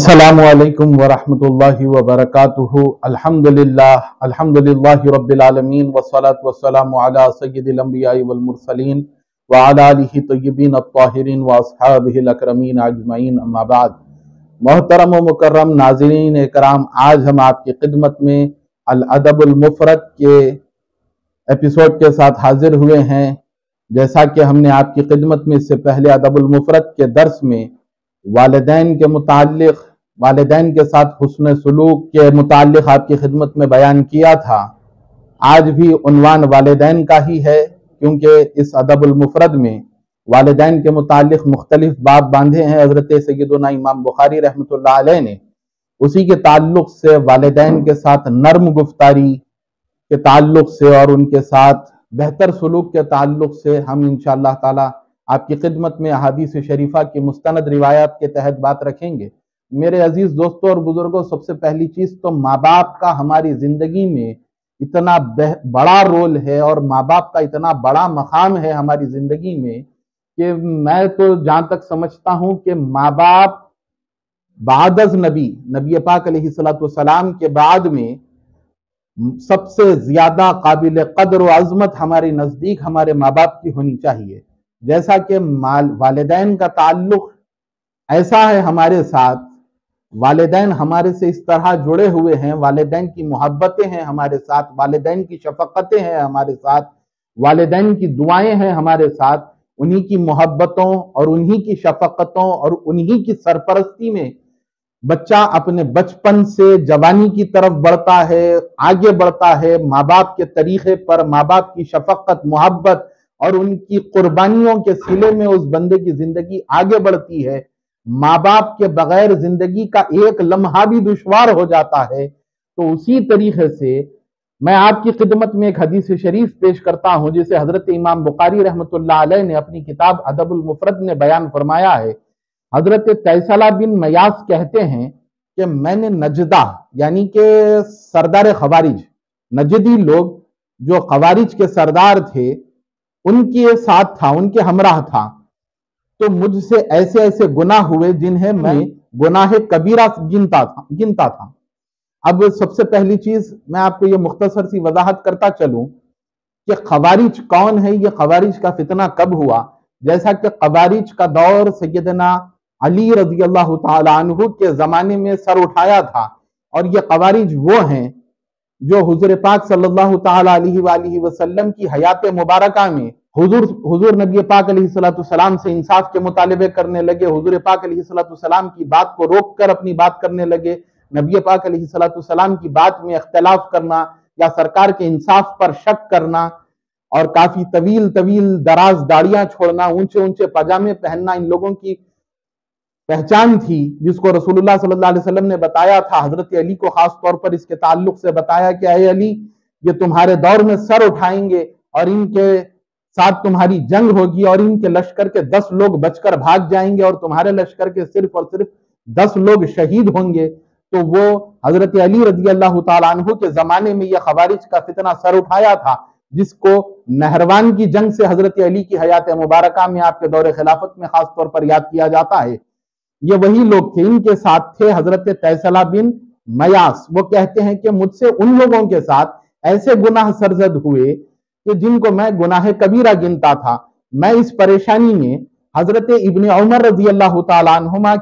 السلام علیکم ورحمۃ اللہ وبرکاتہ۔ الحمدللہ رب العالمین والصلاة والسلام علی سید الانبیاء والمرسلین وعلی آلہ طیبین الطاہرین واصحابہ الاکرمین اجمعین، اما بعد۔ محترم و مکرم ناظرین اکرام، آج ہم آپ کی خدمت میں الادب المفرد کے ایپیسوڈ کے ساتھ حاضر ہوئے ہیں۔ جیسا کہ ہم نے آپ کی خدمت میں اس سے پہلے ادب المفرد کے درس میں والدین کے متعلق، والدین کے ساتھ حسن سلوک کے متعلق آپ کی خدمت میں بیان کیا تھا۔ آج بھی عنوان والدین کا ہی ہے، کیونکہ اس ادب المفرد میں والدین کے متعلق مختلف باب باندھے ہیں حضرت سیدنا امام بخاری رحمۃ اللہ علیہ نے۔ اسی کے تعلق سے والدین کے ساتھ نرم گفتاری کے تعلق سے اور ان کے ساتھ بہتر سلوک کے تعلق سے ہم انشاءاللہ تعالی آپ کی خدمت میں احادیث شریفہ کی مستند روایات کے تحت بات رکھیں گے۔ میرے عزیز دوستوں اور بزرگوں، سب سے پہلی چیز تو ماں باپ کا ہماری زندگی میں اتنا بڑا رول ہے اور ماں باپ کا اتنا بڑا مقام ہے ہماری زندگی میں کہ میں تو جہاں تک سمجھتا ہوں کہ ماں باپ بعد از نبی پاک علیہ السلام کے بعد میں سب سے زیادہ قابل قدر و عظمت ہمارے نزدیک ہمارے ماں باپ کی ہونی چاہیے۔ جیسا کہ والدین کا تعلق ایسا ہے ہمارے ساتھ، والدین ہمارے سے اس طرح جڑے ہوئے ہیں، والدین کی محبتیں ہیں ہمارے ساتھ، والدین کی شفقتیں ہیں ہمارے ساتھ، والدین کی دعائیں ہیں ہمارے ساتھ۔ انہی کی محبتوں اور انہی کی شفقتوں اور انہی کی سرپرستی میں بچہ اپنے بچپن سے جوانی کی طرف بڑھتا ہے، آگے بڑھتا ہے۔ ماں باپ کے طریقے پر، ماں باپ کی شفقت، محبت اور ان کی قربانیوں کے صلے میں اس بندے کی زندگی آگے بڑھتی ہے۔ ماں باپ کے بغیر زندگی کا ایک لمحہ بھی دشوار ہو جاتا ہے۔ تو اسی طریقے سے میں آپ کی خدمت میں ایک حدیث شریف پیش کرتا ہوں جسے حضرت امام بخاری رحمۃ اللہ علیہ نے اپنی کتاب ادب المفرد میں بیان فرمایا ہے۔ حضرت تیسلہ بن میاس کہتے ہیں کہ میں نے نجدہ یعنی کہ سردار خوارج، نجدی لوگ جو خوارج کے سردار تھے، ان کے ساتھ تھا، ان کے ہمراہ تھا، تو مجھ سے ایسے ایسے گناہ ہوئے جنہیں میں گناہ کبیرہ گنتا تھا۔ اب سب سے پہلی چیز میں آپ کو یہ مختصر سی وضاحت کرتا چلوں کہ خوارج کون ہے، یہ خوارج کا فتنہ کب ہوا۔ جیسا کہ خوارج کا دور سیدنا علی رضی اللہ تعالی عنہ کے زمانے میں سر اٹھایا تھا، اور یہ خوارج وہ ہیں جو حضور پاک صلی اللہ تعالی علیہ وآلہ وسلم کی حیات مبارکہ میں حضور نبی پاک علیہ السلام سے انصاف کے مطالبے کرنے لگے، حضور پاک علیہ السلام کی بات کو روک کر اپنی بات کرنے لگے، نبی پاک علیہ السلام کی بات میں اختلاف کرنا یا سرکار کے انصاف پر شک کرنا، اور کافی طویل دراز داڑیاں چھوڑنا، اونچے اونچے پاجامے پہننا ان لوگوں کی پہچان تھی، جس کو رسول اللہ صلی اللہ علیہ وسلم نے بتایا تھا۔ حضرت علی کو خاص طور پر اس کے تعلق سے بتایا کہ اے علی، یہ تمہارے دور میں سر اٹھائیں گے اور ان کے ساتھ تمہاری جنگ ہوگی، اور ان کے لشکر کے 10 لوگ بچ کر بھاگ جائیں گے اور تمہارے لشکر کے صرف اور صرف 10 لوگ شہید ہوں گے۔ تو وہ حضرت علی رضی اللہ تعالیٰ عنہ کے زمانے میں یہ خوارج کا فتنہ سر اٹھایا تھا، جس کو نہروان کی جنگ سے حضرت علی کی حیات مبارکہ میں آپ کے دور خلافت میں خاص طور پر یاد کیا جاتا ہے۔ یہ وہی لوگ تھے، ان کے ساتھ تھے حضرت تیسلہ بن میاس۔ وہ کہتے ہیں کہ مجھ سے ان لوگوں کے ساتھ ایسے گناہ سرزد ہوئے کہ جن کو میں گناہ کبیرہ گنتا تھا۔ میں اس پریشانی میں حضرت ابن عمر رضی اللہ تعالیٰ عنہما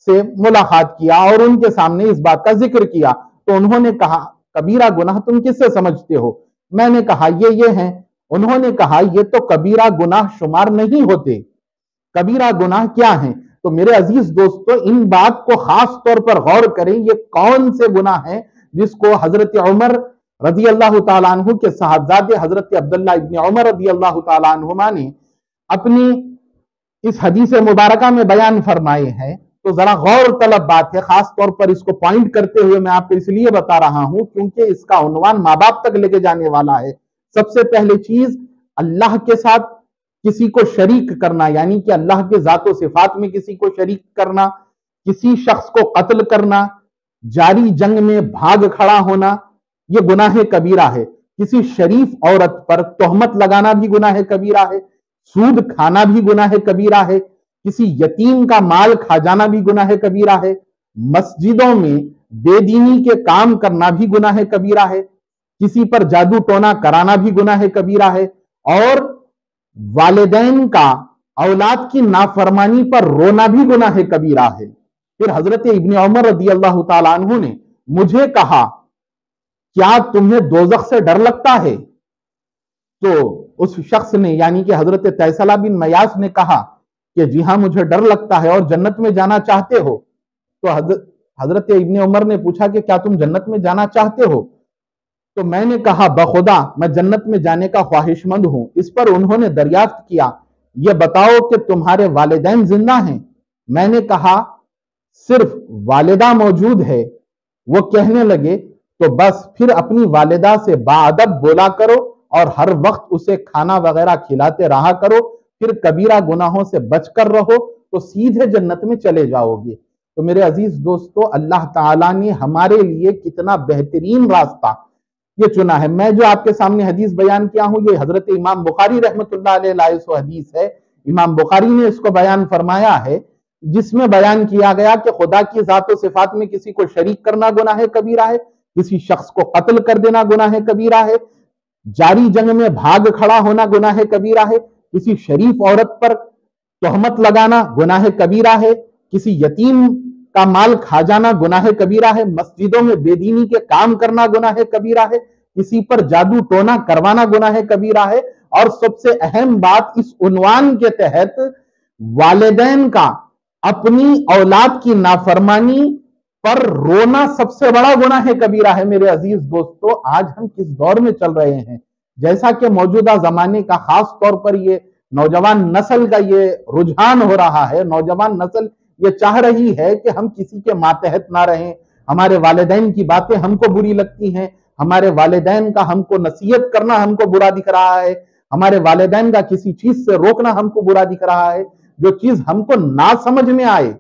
سے ملاقات کیا اور ان کے سامنے اس بات کا ذکر کیا، تو انہوں نے کہا کبیرہ گناہ تم کس سے سمجھتے ہو؟ میں نے کہا یہ ہیں۔ انہوں نے کہا یہ تو کبیرہ گناہ شمار نہیں ہوتے، کبیرہ گناہ کیا ہیں؟ تو میرے عزیز دوستو، ان بات کو خاص طور پر غور کریں، یہ کون سے گناہ ہیں جس کو حضرت عمر رضی اللہ تعالیٰ عنہ کے صاحبزادے حضرت عبداللہ ابن عمر رضی اللہ تعالیٰ عنہما نے اپنی اس حدیث مبارکہ میں بیان فرمائے ہیں۔ تو ذرا غور طلب بات ہے، خاص طور پر اس کو پوائنٹ کرتے ہوئے میں آپ کو اس لیے بتا رہا ہوں کیونکہ اس کا عنوان ماں باپ تک لے کے جانے والا ہے۔ سب سے پہلی چیز، اللہ کے ساتھ کسی کو شریک کرنا، یعنی کہ اللہ کے ذات و صفات میں کسی کو شریک کرنا، کسی شخص کو قتل کرنا، جاری جنگ میں بھاگ کھڑا ہونا، یہ گناہ کبیرہ ہے۔ کسی شریف عورت پر تہمت لگانا بھی گناہ کبیرہ ہے، سود کھانا بھی گناہ کبیرہ ہے، کسی یتیم کا مال کھا جانا بھی گناہ کبیرہ ہے، مسجدوں میں بے دینی کے کام کرنا بھی گناہ کبیرہ ہے، کسی پر جادو ٹونا کرانا بھی گناہ کبیرہ ہے، اور والدین کا اولاد کی نافرمانی پر رونا بھی گناہ کبیرہ ہے۔ پھر حضرت ابن عمر رضی اللہ تعالیٰ عنہ نے مجھے کہا کیا تمہیں دوزخ سے ڈر لگتا ہے؟ تو اس شخص نے یعنی کہ حضرت تیسلہ بن میاس نے کہا کہ جی ہاں مجھے ڈر لگتا ہے، اور جنت میں جانا چاہتے ہو؟ تو حضرت ابن عمر نے پوچھا کہ کیا تم جنت میں جانا چاہتے ہو؟ تو میں نے کہا بخدا میں جنت میں جانے کا خواہش مند ہوں۔ اس پر انہوں نے دریافت کیا یہ بتاؤ کہ تمہارے والدین زندہ ہیں؟ میں نے کہا صرف والدہ موجود ہے۔ وہ کہنے لگے تو بس پھر اپنی والدہ سے باادب بولا کرو اور ہر وقت اسے کھانا وغیرہ کھلاتے رہا کرو، پھر کبیرہ گناہوں سے بچ کر رہو تو سیدھے جنت میں چلے جاؤ گے۔ تو میرے عزیز دوستو، اللہ تعالیٰ نے ہمارے لیے کتنا بہترین راستہ یہ چنا ہے۔ میں جو آپ کے سامنے حدیث بیان کیا ہوں یہ حضرت امام بخاری رحمۃ اللہ علیہ لائے سو حدیث ہے۔ امام بخاری نے اس کو بیان فرمایا ہے، جس میں بیان کیا گیا کہ خدا کی ذات و صفات میں کسی کو شریک کرنا گناہ کبیرہ ہے، کسی شخص کو قتل کر دینا گناہ کبیرہ ہے، جاری جنگ میں بھاگ کھڑا ہونا گناہ کبیرہ ہے، کسی شریف عورت پر تہمت لگانا گناہ کبیرہ ہے، کسی یتیم کا مال کھا جانا گناہ کبیرہ ہے، مسجدوں میں بے دینی کے کام کرنا گناہ کبیرہ ہے، کسی پر جادو ٹونا کروانا گناہ کبیرہ ہے، اور سب سے اہم بات اس عنوان کے تحت والدین کا اپنی اولاد کی نافرمانی پر رونا سب سے بڑا گناہ کبیرہ ہے۔ میرے عزیز دوستو، آج ہم کس دور میں چل رہے ہیں؟ جیسا کہ موجودہ زمانے کا خاص طور پر یہ نوجوان نسل کا یہ رجحان ہو رہا ہے، نوجوان نسل یہ چاہ رہی ہے کہ ہم کسی کے ماتحت نہ رہیں، ہمارے والدین کی باتیں ہم کو بری لگتی ہیں، ہمارے والدین کا ہم کو نصیحت کرنا ہم کو برا دکھ رہا ہے، ہمارے والدین کا کسی چیز سے روکنا ہم کو برا دکھ رہا ہے، جو چیز ہم کو نہ سمجھ میں آئے،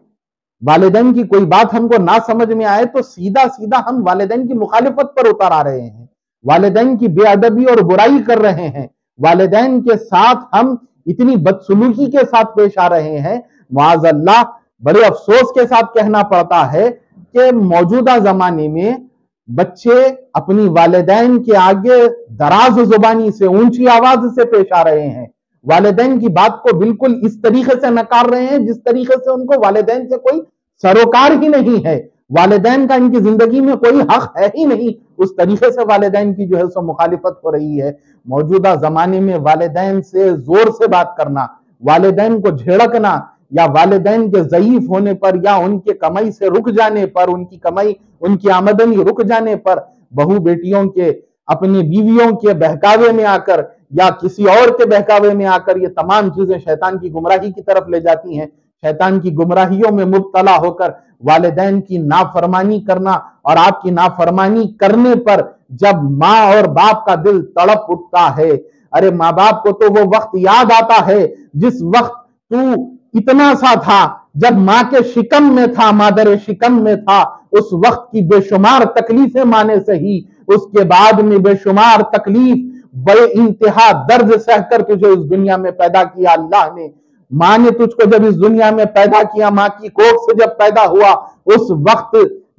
والدین کی کوئی بات ہم کو نہ سمجھ میں آئے تو سیدھا سیدھا ہم والدین کی مخالفت پر اتر آ رہے ہیں، والدین کی بے ادبی اور برائی کر رہے ہیں، والدین کے ساتھ ہم اتنی بدسلوکی کے ساتھ پیش آ رہے ہیں۔ معاذ اللہ، بڑے افسوس کے ساتھ کہنا پڑتا ہے کہ موجودہ زمانے میں بچے اپنی والدین کے آگے دراز زبانی سے، اونچی آواز سے پیش آ رہے ہیں، والدین کی بات کو بالکل اس طریقے سے نکار رہے ہیں جس طریقے سے ان کو والدین سے کوئی سروکار ہی نہیں ہے، والدین کا ان کی زندگی میں کوئی حق ہے ہی نہیں، اس طریقے سے والدین کی جو ہے سو مخالفت ہو رہی ہے۔ موجودہ زمانے میں والدین سے زور سے بات کرنا، والدین کو جھڑکنا، یا والدین کے ضعیف ہونے پر یا ان کے کمائی سے رک جانے پر، ان کی کمائی، ان کی آمدنی رک جانے پر بہو بیٹیوں کے، اپنی بیویوں کے بہکاوے میں آ کر یا کسی اور کے بہکاوے میں آ کر یہ تمام چیزیں شیطان کی گمراہی کی طرف لے جاتی ہیں۔ شیطان کی گمراہیوں میں مبتلا ہو کر والدین کی نافرمانی کرنا، اور آپ کی نافرمانی کرنے پر جب ماں اور باپ کا دل تڑپ اٹھتا ہے، ارے ماں باپ کو تو وہ وقت یاد آتا ہے جس وقت تو اتنا سا تھا، جب ماں کے شکم میں تھا، مادر شکم میں تھا، اس وقت کی بے شمار تکلیفیں مانے سے ہی، اس کے بعد میں بے شمار تکلیف، بڑے انتہا درد سہ کر تجھے اس دنیا میں پیدا کیا اللہ نے۔ ماں نے تجھ کو جب اس دنیا میں پیدا کیا، ماں کی کوکھ سے جب پیدا ہوا، اس وقت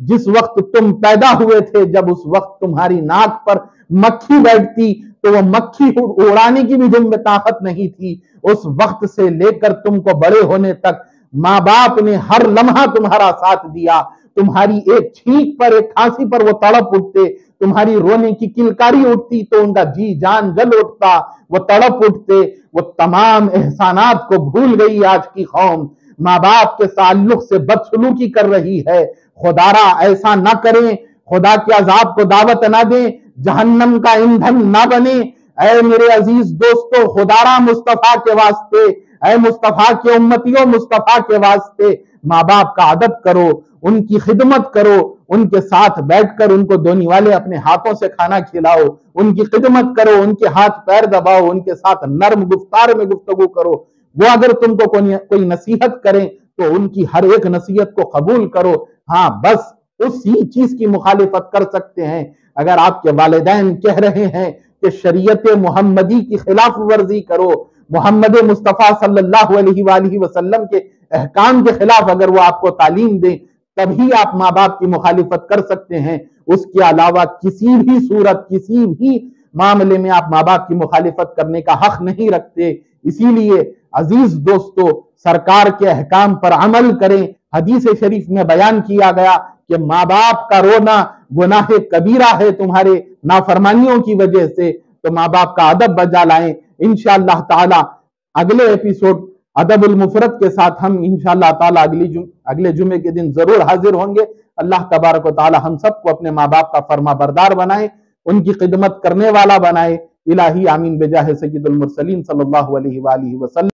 جس وقت تم پیدا ہوئے تھے، جب اس وقت تمہاری ناک پر مکھی بیٹھتی تو وہ مکھی اڑانے کی بھی تم میں طاقت نہیں تھی۔ اس وقت سے لے کر تم کو بڑے ہونے تک ماں باپ نے ہر لمحہ تمہارا ساتھ دیا، تمہاری ایک چھینک پر، ایک کھانسی پر وہ تڑپ اٹھتے، تمہاری رونے کی کلکاری اٹھتی تو ان کا جی جان جل اٹھتا، وہ تڑپ اٹھتے۔ وہ تمام احسانات کو بھول گئی آج کی قوم، ماں باپ کے تعلق سے بدسلوکی کر رہی ہے۔ خدا را ایسا نہ کریں، خدا کے عذاب کو دعوت نہ دیں، جہنم کا ایندھن نہ بنے۔ اے میرے عزیز دوستو، خدا را مصطفیٰ کے واسطے، اے مصطفیٰ کے امتیوں، مصطفیٰ کے واسطے ماں باپ کا ادب کرو، ان کی خدمت کرو، ان کے ساتھ بیٹھ کر ان کو دونی والے اپنے ہاتھوں سے کھانا کھلاؤ، ان کی خدمت کرو، ان کے ہاتھ پیر دباؤ، ان کے ساتھ نرم گفتار میں گفتگو کرو۔ وہ اگر تم کو کوئی نصیحت کریں تو ان کی ہر ایک نصیحت کو قبول کرو۔ ہاں بس اسی چیز کی مخالفت کر سکتے ہیں اگر آپ کے والدین کہہ رہے ہیں کہ شریعت محمدی کی خلاف ورزی کرو، محمد مصطفیٰ صلی اللہ علیہ وآلہ وسلم کے احکام کے خلاف اگر وہ آپ کو تعلیم دیں، تبھی آپ ماں باپ کی مخالفت کر سکتے ہیں، اس کے علاوہ کسی بھی صورت کسی بھی معاملے میں آپ ماں باپ کی مخالفت کرنے کا حق نہیں رکھتے۔ اسی لیے عزیز دوستو، سرکار کے احکام پر عمل کریں۔ حدیث شریف میں بیان کیا گیا کہ ماں باپ کا رونا گناہ کبیرہ ہے تمہارے نافرمانیوں کی وجہ سے، تو ماں باپ کا ادب بجا لائیں۔ انشاءاللہ تعالی اگلے ایپیسوڈ ادب المفرد کے ساتھ ہم انشاءاللہ تعالی اگلے جمعے کے دن ضرور حاضر ہوں گے۔ اللہ تبارک و تعالی ہم سب کو اپنے ماں باپ کا فرما بردار بنائے، ان کی خدمت کرنے والا بنائے۔ الہی آمین بجاہ سید المرسلین صلی اللہ علیہ وآلہ وسلم۔